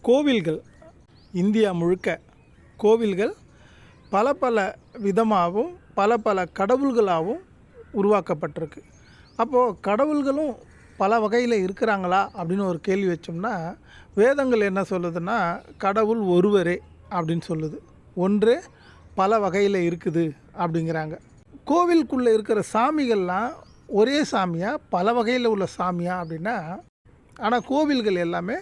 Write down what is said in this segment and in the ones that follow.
கோவில்கள் இந்தியா முழுக்க கோவில்கள் பல பல விதமாகவும் பல கடவுள்களாகவும் உருவாக்கப்பட்டிருக்கு. அப்போது கடவுள்களும் பல வகையில் இருக்கிறாங்களா அப்படின்னு ஒரு கேள்வி வச்சோம்னா, வேதங்கள் என்ன சொல்லுதுன்னா, கடவுள் ஒருவரே அப்படின்னு சொல்லுது. ஒன்றே பல வகையில் இருக்குது அப்படிங்கிறாங்க. கோவிலுக்குள்ளே இருக்கிற சாமிகள்லாம் ஒரே சாமியா பல வகையில் உள்ள சாமியா அப்படின்னா, ஆனால் கோவில்கள் எல்லாமே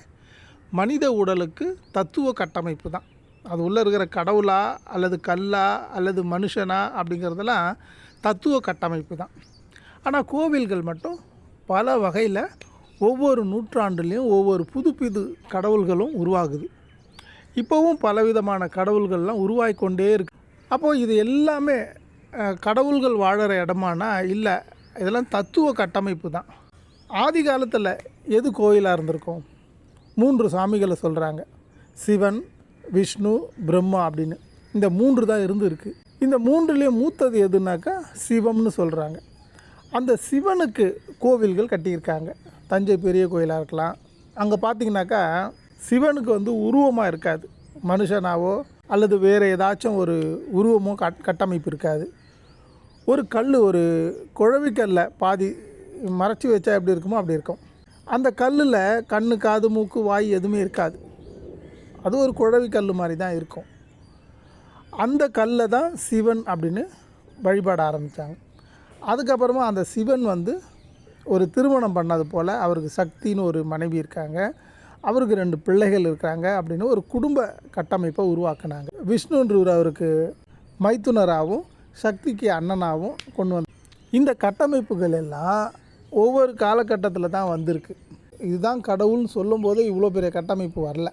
மனித உடலுக்கு தத்துவ கட்டமைப்பு தான். அது உள்ளே இருக்கிற கடவுளா அல்லது கல்லா அல்லது மனுஷனா அப்படிங்கிறதெல்லாம் தத்துவ கட்டமைப்பு தான். ஆனால் கோவில்கள் மட்டும் பல வகையில் ஒவ்வொரு நூற்றாண்டுலேயும் ஒவ்வொரு புது கடவுள்களும் உருவாகுது. இப்போவும் பலவிதமான கடவுள்கள்லாம் உருவாகி கொண்டே இருக்குது. அப்போது இது எல்லாமே கடவுள்கள் வாழற இடமானா இல்லை, இதெல்லாம் தத்துவ கட்டமைப்பு தான். ஆதி காலத்தில் எது கோயிலாக இருந்திருக்கும்? 3 சாமிகளை சொல்கிறாங்க, சிவன், விஷ்ணு, பிரம்மா அப்படின்னு. இந்த 3 தான் இருந்துருக்கு. இந்த 3லேயும் மூத்தது எதுனாக்கா சிவம்னு சொல்கிறாங்க. அந்த சிவனுக்கு கோவில்கள் கட்டியிருக்காங்க. தஞ்சை பெரிய கோயிலாக இருக்கலாம். அங்கே பார்த்திங்கனாக்கா சிவனுக்கு உருவமாக இருக்காது, மனுஷனாவோ அல்லது வேறு ஏதாச்சும் ஒரு உருவமோ கட்டமைப்பு இருக்காது. ஒரு கல், ஒரு குழவிக்கல்லை பாதி மறைச்சி வச்சா எப்படி இருக்குமோ அப்படி இருக்கும். அந்த கல்லில் கண்ணு, காது, மூக்கு, வாய் எதுவுமே இருக்காது. அது ஒரு குழவி கல் மாதிரி தான் இருக்கும். அந்த கல்லை தான் சிவன் அப்படின்னு வழிபாட ஆரம்பித்தாங்க. அதுக்கப்புறமா அந்த சிவன் ஒரு திருமணம் பண்ணது போல் அவருக்கு சக்தின்னு ஒரு மனைவி இருக்காங்க, அவருக்கு 2 பிள்ளைகள் இருக்காங்க அப்படின்னு ஒரு குடும்ப கட்டமைப்பை உருவாக்குனாங்க. விஷ்ணுன்றவர் அவருக்கு மைத்துனராகவும் சக்திக்கு அண்ணனாகவும் கொண்டு வந்து, இந்த கட்டமைப்புகள் எல்லாம் ஒவ்வொரு காலகட்டத்தில் தான் வந்திருக்கு. இதுதான் கடவுள்னு சொல்லும்போது இவ்வளோ பெரிய கட்டமைப்பு வரல.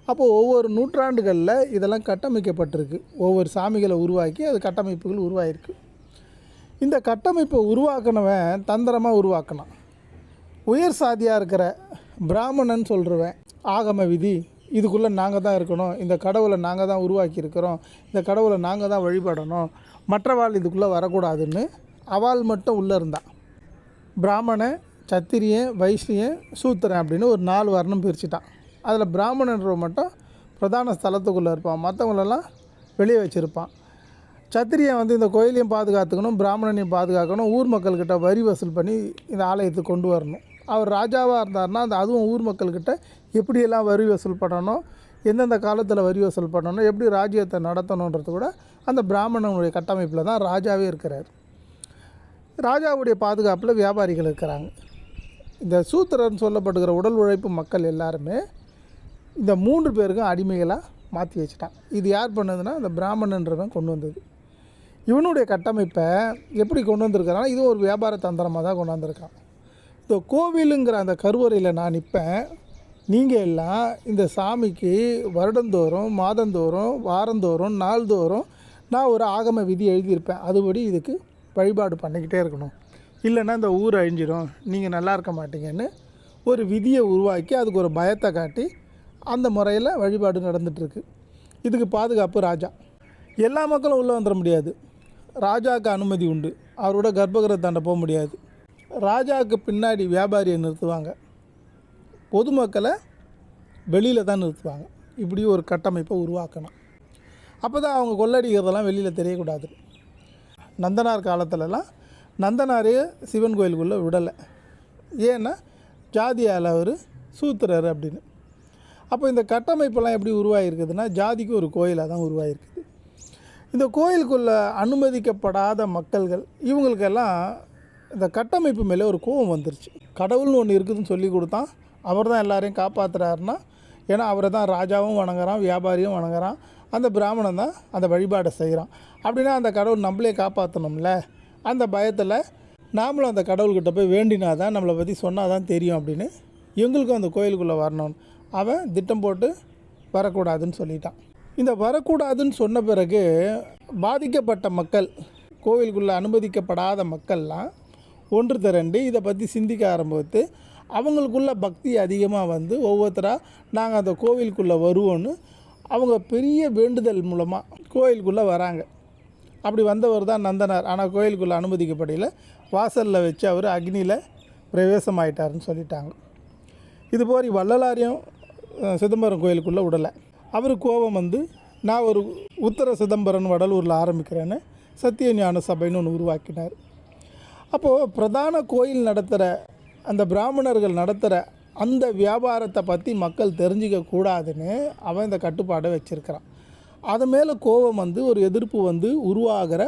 அப்போது ஒவ்வொரு நூற்றாண்டுகளில் இதெல்லாம் கட்டமைக்கப்பட்டிருக்கு. ஒவ்வொரு சாமிகளை உருவாக்கி அது கட்டமைப்புகள் உருவாகிருக்கு. இந்த கட்டமைப்பை உருவாக்கினவன் தந்திரமாக உருவாக்கினான். உயர் சாதியாக இருக்கிற பிராமணன் சொல்கிறவன் ஆகம விதி, இதுக்குள்ளே நாங்கள் தான் இருக்கணும், இந்த கடவுளை நாங்கள் தான் உருவாக்கியிருக்கிறோம், இந்த கடவுளை நாங்கள் தான் வழிபடணும், மற்றவாள் இதுக்குள்ளே வரக்கூடாதுன்னு அவாள் மட்டும் உள்ளே இருந்தான். பிராமணன், சத்திரியன், வைஷ்யன், சூத்திரன் அப்படின்னு ஒரு 4 வர்ணம் பிரிச்சுட்டான். அதில் பிராமணன்ற மட்டும் பிரதான ஸ்தலத்துக்குள்ளே இருப்பான், மற்றவங்களெல்லாம் வெளியே வச்சுருப்பான். சத்திரியன் இந்த கோயிலையும் பாதுகாத்துக்கணும், பிராமணனையும் பாதுகாக்கணும், ஊர் மக்கள்கிட்ட வரி வசூல் பண்ணி இந்த ஆலயத்துக்கு கொண்டு வரணும். அவர் ராஜாவாக இருந்தார்னா அதுவும் ஊர் மக்கள்கிட்ட எப்படியெல்லாம் வரி வசூல் பண்ணணும், எந்தெந்த காலத்தில் வரி வசூல் பண்ணணும், எப்படி ராஜ்யத்தை நடத்தணுன்றது கூட அந்த பிராமணனுடைய கட்டமைப்பில் தான் ராஜாவே இருக்கிறார். ராஜாவுடைய பாதுகாப்பில் வியாபாரிகள் இருக்கிறாங்க. இந்த சூத்திரன்னு சொல்லப்படுகிற உடல் உழைப்பு மக்கள் எல்லாருமே இந்த 3 பேருக்கும் அடிமைகளாக மாற்றி வச்சுட்டான். இது யார் பண்ணதுன்னா அந்த பிராமணன்றவன் கொண்டு வந்தது. இவனுடைய கட்டமைப்பை எப்படி கொண்டு வந்திருக்கிறான்னா, இது ஒரு வியாபார தந்திரமாக தான் கொண்டு வந்திருக்கான். இந்த கோவிலுங்கிற அந்த கருவறையில் நான் நிற்பேன், நீங்கள் எல்லாம் இந்த சாமிக்கு வருடந்தோறும், மாதந்தோறும், வாரந்தோறும், நாள்தோறும் நான் ஒரு ஆகம விதி எழுதியிருப்பேன், அதுபடி இதுக்கு வழிபாடு பண்ணிக்கிட்டே இருக்கணும், இல்லைன்னா இந்த ஊர் அழிஞ்சிடும், நீங்கள் நல்லா இருக்க மாட்டீங்கன்னு ஒரு விதியை உருவாக்கி அதுக்கு ஒரு பயத்தை காட்டி அந்த முறையில் வழிபாடு நடந்துகிட்ருக்கு. இதுக்கு பாதுகாப்பு ராஜா. எல்லா மக்களும் உள்ளே வந்துட முடியாது, ராஜாவுக்கு அனுமதி உண்டு, அவரோட கர்ப்பகிரகத்தாண்ட போக முடியாது. ராஜாவுக்கு பின்னாடி வியாபாரியை நிறுத்துவாங்க, பொதுமக்களை வெளியில் தான் நிறுத்துவாங்க. இப்படி ஒரு கட்டமைப்பை உருவாக்கணும். அப்போ தான் அவங்க கொள்ளடிக்கிறதெல்லாம் வெளியில் தெரியக்கூடாது. நந்தனார் காலத்துலலாம் நந்தனாரே சிவன் கோயிலுக்குள்ளே விடலை. ஏன்னா ஜாதியால் அவர் சூத்திரர் அப்படின்னு. அப்போ இந்த கட்டமைப்பெல்லாம் எப்படி உருவாகிருக்குதுன்னா, ஜாதிக்கு ஒரு கோயிலாக தான் உருவாகிருக்குது. இந்த கோயிலுக்குள்ளே அனுமதிக்கப்படாத மக்கள்கள் இவங்களுக்கெல்லாம் இந்த கட்டமைப்பு மேலே ஒரு கோபம் வந்துருச்சு. கடவுள்னு ஒன்று இருக்குதுன்னு சொல்லி கொடுத்தான், அவர் தான் எல்லாரையும் காப்பாற்றுறாருன்னா, ஏன்னா அவரை தான் ராஜாவும் வணங்குறான், வியாபாரியும் வணங்குறான், அந்த பிராமணன் தான் அந்த வழிபாடை செய்கிறான். அப்படின்னா அந்த கடவுள் நம்மளே காப்பாற்றணும்ல, அந்த பயத்தில் நாமளும் அந்த கடவுள்கிட்ட போய் வேண்டினா தான் நம்மளை பற்றி சொன்னால் தான் தெரியும் அப்படின்னு எங்களுக்கும் அந்த கோயிலுக்குள்ளே வரணும்னு அவன் திட்டம் போட்டு வரக்கூடாதுன்னு சொல்லிட்டான். இந்த வரக்கூடாதுன்னு சொன்ன பிறகு பாதிக்கப்பட்ட மக்கள், கோவிலுக்குள்ளே அனுமதிக்கப்படாத மக்கள்லாம் ஒன்று திரண்டு இதை பற்றி சிந்திக்க ஆரம்பித்து அவங்களுக்குள்ள பக்தி அதிகமாக ஒவ்வொருத்தராக நாங்கள் அந்த கோவிலுக்குள்ளே வருவோன்னு அவங்க பெரிய வேண்டுதல் மூலமாக கோயிலுக்குள்ளே வராங்க. அப்படி வந்தவர் தான் நந்தனார். ஆனால் கோயிலுக்குள்ளே அனுமதிக்கப்படையில் வாசலில் வச்சு அவர் அக்னியில் பிரவேசமாயிட்டாருன்னு சொல்லிட்டாங்க. இதுபோல் வள்ளலாரையும் சிதம்பரம் கோயிலுக்குள்ளே விடலை. அவர் கோபம் வந்து நான் ஒரு உத்தர சிதம்பரம் வடலூரில் ஆரம்பிக்கிறேன்னு சத்திய ஞான சபைன்னு ஒன்று உருவாக்கினார். அப்போது பிரதான கோயில் நடத்துகிற அந்த பிராமணர்கள் நடத்துகிற அந்த வியாபாரத்தை பற்றி மக்கள் தெரிஞ்சிக்க கூடாதுன்னு அவன் இந்த கட்டுப்பாடை வச்சுருக்கிறான். அது மேலே கோபம் வந்து ஒரு எதிர்ப்பு வந்து உருவாகிற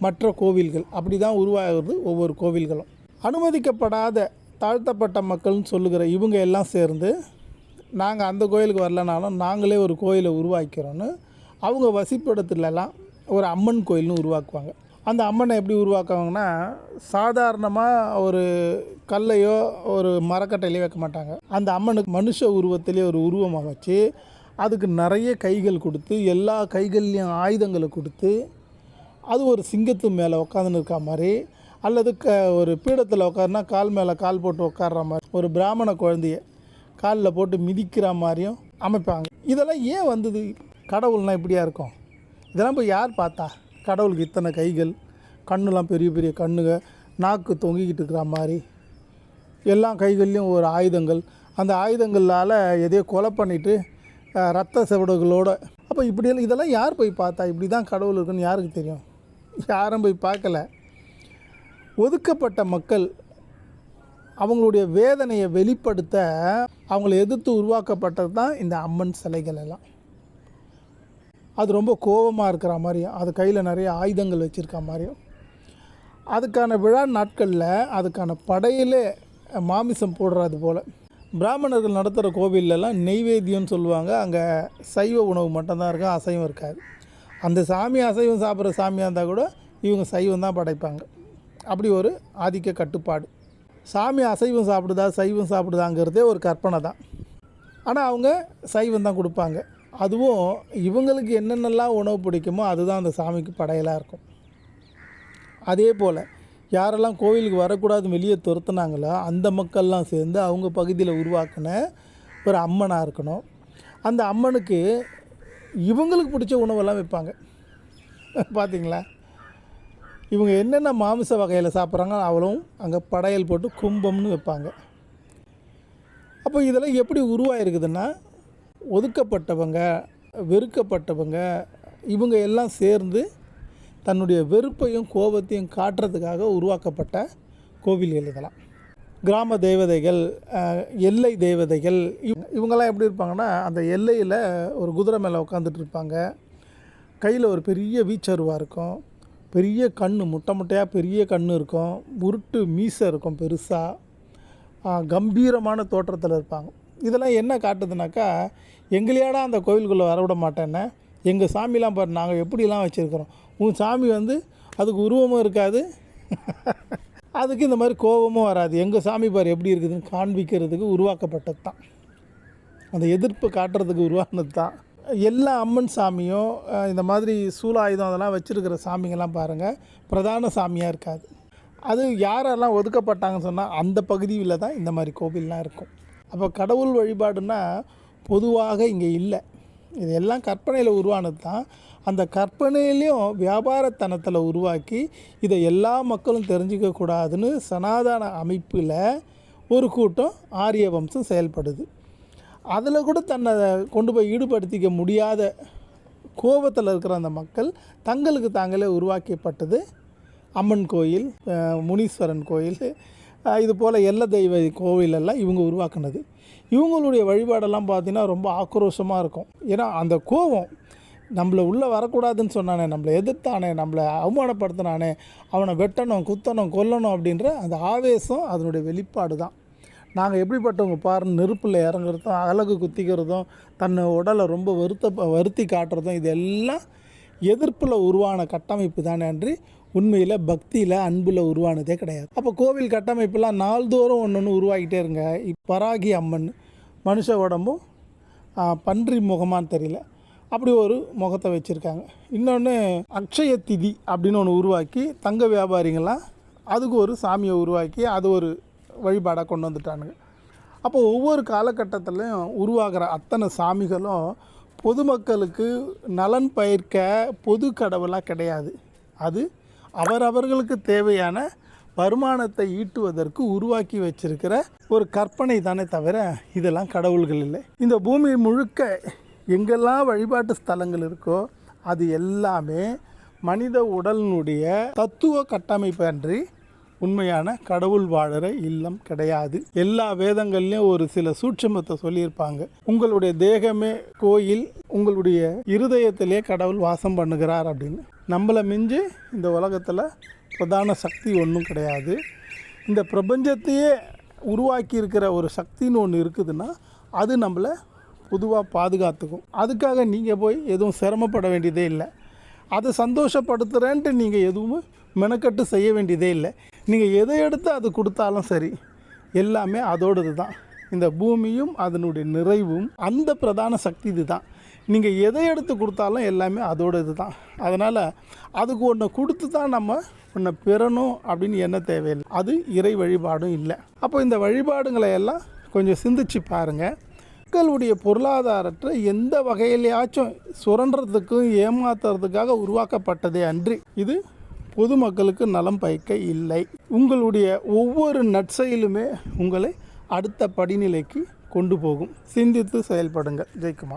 மற்ற கோவில்கள் அப்படி தான் உருவாகிறது. ஒவ்வொரு கோவில்களும் அனுமதிக்கப்படாத தாழ்த்தப்பட்ட மக்கள்னு சொல்லுகிற இவங்க எல்லாம் சேர்ந்து நாங்கள் அந்த கோயிலுக்கு வரலனாலும் நாங்களே ஒரு கோயிலை உருவாக்கிறோன்னு அவங்க வசிப்பிடத்துலலாம் ஒரு அம்மன் கோயில்னு உருவாக்குவாங்க. அந்த அம்மனை எப்படி உருவாக்குவாங்கன்னா, சாதாரணமாக ஒரு கல்லையோ ஒரு மரக்கட்டையிலையோ வைக்க மாட்டாங்க. அந்த அம்மனுக்கு மனுஷ உருவத்திலே ஒரு உருவமாக வச்சு அதுக்கு நிறைய கைகள் கொடுத்து எல்லா கைகள்லேயும் ஆயுதங்களை கொடுத்து அது ஒரு சிங்கத்து மேலே உட்காந்துன்னு இருக்கா மாதிரி அல்லது ஒரு பீடத்தில் உட்காருனா கால் மேலே கால் போட்டு உட்கார்ற மாதிரி ஒரு பிராமண குழந்தைய காலில் போட்டு மிதிக்கிற மாதிரியும் அமைப்பாங்க. இதெல்லாம் ஏன் வந்தது? கடவுள்னால் இப்படியா இருக்கும்? இதெல்லாம் போய் யார் பார்த்தா? கடவுளுக்கு இத்தனை கைகள், கண்ணுலாம் பெரிய பெரிய கண்ணுங்க, நாக்கு தொங்கிக்கிட்டு இருக்கிற மாதிரி, எல்லா கைகள்லேயும் ஒரு ஆயுதங்கள், அந்த ஆயுதங்களால் எதையோ கொலை பண்ணிவிட்டு ரத்த செவடுகளோடு. அப்போ இப்படியெல்லாம் இதெல்லாம் யார் போய் பார்த்தா? இப்படி தான் கடவுள் இருக்குன்னு யாருக்கு தெரியும்? யாரும் போய் பார்க்கல. ஒதுக்கப்பட்ட மக்கள் அவங்களுடைய வேதனையை வெளிப்படுத்த அவங்கள எதிர்த்து உருவாக்கப்பட்டது தான் இந்த அம்மன் சிலைகள் எல்லாம். அது ரொம்ப கோபமாக இருக்கிற மாதிரியும் அது கையில் நிறைய ஆயுதங்கள் வச்சுருக்க மாதிரியும் அதுக்கான விழா நாட்களில் அதுக்கான படையிலே மாமிசம் போடுறது போல். பிராமணர்கள் நடத்துகிற கோவிலெல்லாம் நெய்வேத்தியம்னு சொல்லுவாங்க. அங்கே சைவ உணவு மட்டும்தான் இருக்கும், அசைவம் இருக்காது. அந்த சாமி அசைவம் சாப்பிட்ற சாமியாக இருந்தால் கூட இவங்க சைவம் தான் படைப்பாங்க. அப்படி ஒரு ஆதிக்க கட்டுப்பாடு. சாமி அசைவம் சாப்பிடுதா சைவம் சாப்பிடுதாங்கிறதே ஒரு கற்பனை தான். ஆனால் அவங்க சைவம் தான் கொடுப்பாங்க. அதுவும் இவங்களுக்கு என்னென்னலாம் உணவு பிடிக்குமோ அதுதான் அந்த சாமிக்கு படையலாக இருக்கும். அதே போல் யாரெல்லாம் கோவிலுக்கு வரக்கூடாதுன்னு வெளியே துரத்துனாங்களோ அந்த மக்கள்லாம் சேர்ந்து அவங்க பகுதியில் உருவாக்கின ஒரு அம்மனாக இருக்கணும். அந்த அம்மனுக்கு இவங்களுக்கு பிடிச்ச உணவெல்லாம் வைப்பாங்க. பார்த்திங்களா? இவங்க என்னென்ன மாமிச வகையில் சாப்பிட்றாங்க அவளும் அங்கே படையல் போட்டு கும்பம்னு வைப்பாங்க. அப்போ இதெல்லாம் எப்படி உருவாயிருக்குதுன்னா, ஒதுக்கப்பட்டவங்க, வெறுக்கப்பட்டவங்க இவங்க எல்லாம் சேர்ந்து தன்னுடைய வெறுப்பையும் கோபத்தையும் காட்டுறதுக்காக உருவாக்கப்பட்ட கோவில்கள் இதெல்லாம். கிராம தேவதைகள், எல்லை தேவதைகள் இவங்கெல்லாம் எப்படி இருப்பாங்கன்னா, அந்த எல்லையில் ஒரு குதிரை மேலே உட்காந்துட்டு இருப்பாங்க. கையில் ஒரு பெரிய வீச்சருவாக இருக்கும், பெரிய கண், முட்டை முட்டையாக பெரிய கண் இருக்கும், உருட்டு மீசை இருக்கும் பெருசாக, கம்பீரமான தோற்றத்தில் இருப்பாங்க. இதெல்லாம் என்ன காட்டுதுனாக்கா, எங்களையாடா அந்த கோவிலுக்குள்ளே வரவிட மாட்டேன்னு, எங்கள் சாமிலாம் பாரு நாங்கள் எப்படிலாம் வச்சுருக்கிறோம், உன் சாமி வந்து அதுக்கு உருவமும் இருக்காது அதுக்கு இந்த மாதிரி கோபமும் வராது, எங்கள் சாமி பாரு எப்படி இருக்குதுன்னு காண்பிக்கிறதுக்கு உருவாக்கப்பட்டது தான். அந்த எதிர்ப்பு காட்டுறதுக்கு உருவானது தான். எல்லா அம்மன் சாமியும் இந்த மாதிரி சூலாயுதம் அதெல்லாம் வச்சுருக்கிற சாமிங்கெல்லாம் பாருங்கள் பிரதான சாமியாக இருக்காது. அது யாரெல்லாம் ஒதுக்கப்பட்டாங்கன்னு சொன்னால் அந்த பகுதியில் தான் இந்த மாதிரி கோவில்லாம் இருக்கும். அப்போ கடவுள் வழிபாடுன்னா பொதுவாக இங்கே இல்லை. இது எல்லாம் கற்பனையில் உருவானது தான். அந்த கற்பனையிலையும் வியாபாரத்தனத்தில் உருவாக்கி இதை எல்லா மக்களும் தெரிஞ்சிக்கக்கூடாதுன்னு சனாதன அமைப்பில் ஒரு கூட்டம் ஆரிய வம்சம் செயல்படுது. அதில் கூட தன்னை கொண்டு போய் ஈடுபடுத்திக்க முடியாத கோபத்தில் இருக்கிற அந்த மக்கள் தங்களுக்கு தாங்களே உருவாக்கப்பட்டது அம்மன் கோயில், முனீஸ்வரன் கோயில், இது போல் எல்லை தெய்வ கோவிலெல்லாம் இவங்க உருவாக்குனது. இவங்களுடைய வழிபாடெல்லாம் பார்த்திங்கன்னா ரொம்ப ஆக்ரோஷமாக இருக்கும். ஏன்னா அந்த கோபம் நம்மளை உள்ளே வரக்கூடாதுன்னு சொன்னானே, நம்மளை எதிர்த்தானே, நம்மளை அவமானப்படுத்தினானே, அவனை வெட்டணும், குத்தணும், கொல்லணும் அப்படின்ற அந்த ஆவேசம் அதனுடைய வெளிப்பாடு தான். நாங்கள் எப்படிப்பட்டவங்க பாருன்னு நெருப்பில் இறங்குறதும், அழகு குத்திக்கிறதும், தன்னை உடலை ரொம்ப வருத்தி காட்டுறதும், இதெல்லாம் எதிர்ப்பில் உருவான கட்டமைப்பு தானே அன்றி உண்மையில் பக்தியில் அன்பில் உருவானதே கிடையாது. அப்போ கோவில் கட்டமைப்பெல்லாம் நாள்தோறும் ஒன்று ஒன்று உருவாகிட்டே இருங்க. பராகி அம்மன் மனுஷ உடம்பும் பன்றி முகமானு தெரியல, அப்படி ஒரு முகத்தை வச்சுருக்காங்க. இன்னொன்று அக்ஷய திதி அப்படின்னு ஒன்று உருவாக்கி தங்க வியாபாரிங்கள்லாம் அதுக்கு ஒரு சாமியை உருவாக்கி அது ஒரு வழிபாடாக கொண்டு வந்துட்டானுங்க. அப்போ ஒவ்வொரு காலகட்டத்திலையும் உருவாகிற அத்தனை சாமிகளும் பொதுமக்களுக்கு நலன் பயிர்க்க பொது கடவுளாக கிடையாது. அது அவரவர்களுக்கு தேவையான வருமானத்தை ஈட்டுவதற்கு உருவாக்கி வச்சிருக்கிற ஒரு கற்பனை தானே தவிர இதெல்லாம் கடவுள்கள் இல்லை. இந்த பூமி முழுக்க எங்கெல்லாம் வழிபாட்டு ஸ்தலங்கள் இருக்கோ அது எல்லாமே மனித உடலினுடைய தத்துவ கட்டமைப்பு அன்றி உண்மையான கடவுள் வாழற இல்லம் கிடையாது. எல்லா வேதங்கள்லையும் ஒரு சில சூட்சமத்தை சொல்லியிருப்பாங்க. உங்களுடைய தேகமே கோயில், உங்களுடைய இருதயத்திலே கடவுள் வாசம் பண்ணுகிறார் அப்படின்னு. நம்மளை மிஞ்சி இந்த உலகத்தில் பிரதான சக்தி ஒன்றும் கிடையாது. இந்த பிரபஞ்சத்தையே உருவாக்கி இருக்கிற ஒரு சக்தின்னு ஒன்று இருக்குதுன்னா அது நம்மளை பொதுவாக பாதுகாத்துக்கும். அதுக்காக நீங்கள் போய் எதுவும் சிரமப்பட வேண்டியதே இல்லை. அதை சந்தோஷப்படுத்துகிறேன்ட்டு நீங்கள் எதுவும் மெனக்கட்டு செய்ய வேண்டியதே இல்லை. நீங்கள் எதை எடுத்து அது கொடுத்தாலும் சரி, எல்லாமே அதோடது தான். இந்த பூமியும் அதனுடைய நிறைவும் அந்த பிரதான சக்தி இது தான். நீங்கள் எதை எடுத்து கொடுத்தாலும் எல்லாமே அதோடது தான். அதனால் அதுக்கு ஒன்று கொடுத்து தான் நம்ம ஒன்றை பெறணும் அப்படின்னு என்ன தேவையில்லை. அது இறை வழிபாடும் இல்லை. அப்போ இந்த வழிபாடுங்களை எல்லாம் கொஞ்சம் சிந்திச்சு பாருங்கள். மக்களுடைய பொருளாதாரத்தை எந்த வகையிலையாச்சும் சுரண்டுறதுக்கும் ஏமாத்துறதுக்காக உருவாக்கப்பட்டதே அன்றி இது பொதுமக்களுக்கு நலம் பயக்க இல்லை. உங்களுடைய ஒவ்வொரு நற்செயலுமே உங்களை அடுத்த படிநிலைக்கு கொண்டு போகும். சிந்தித்து செயல்படுங்கள். ஜெயக்குமார்.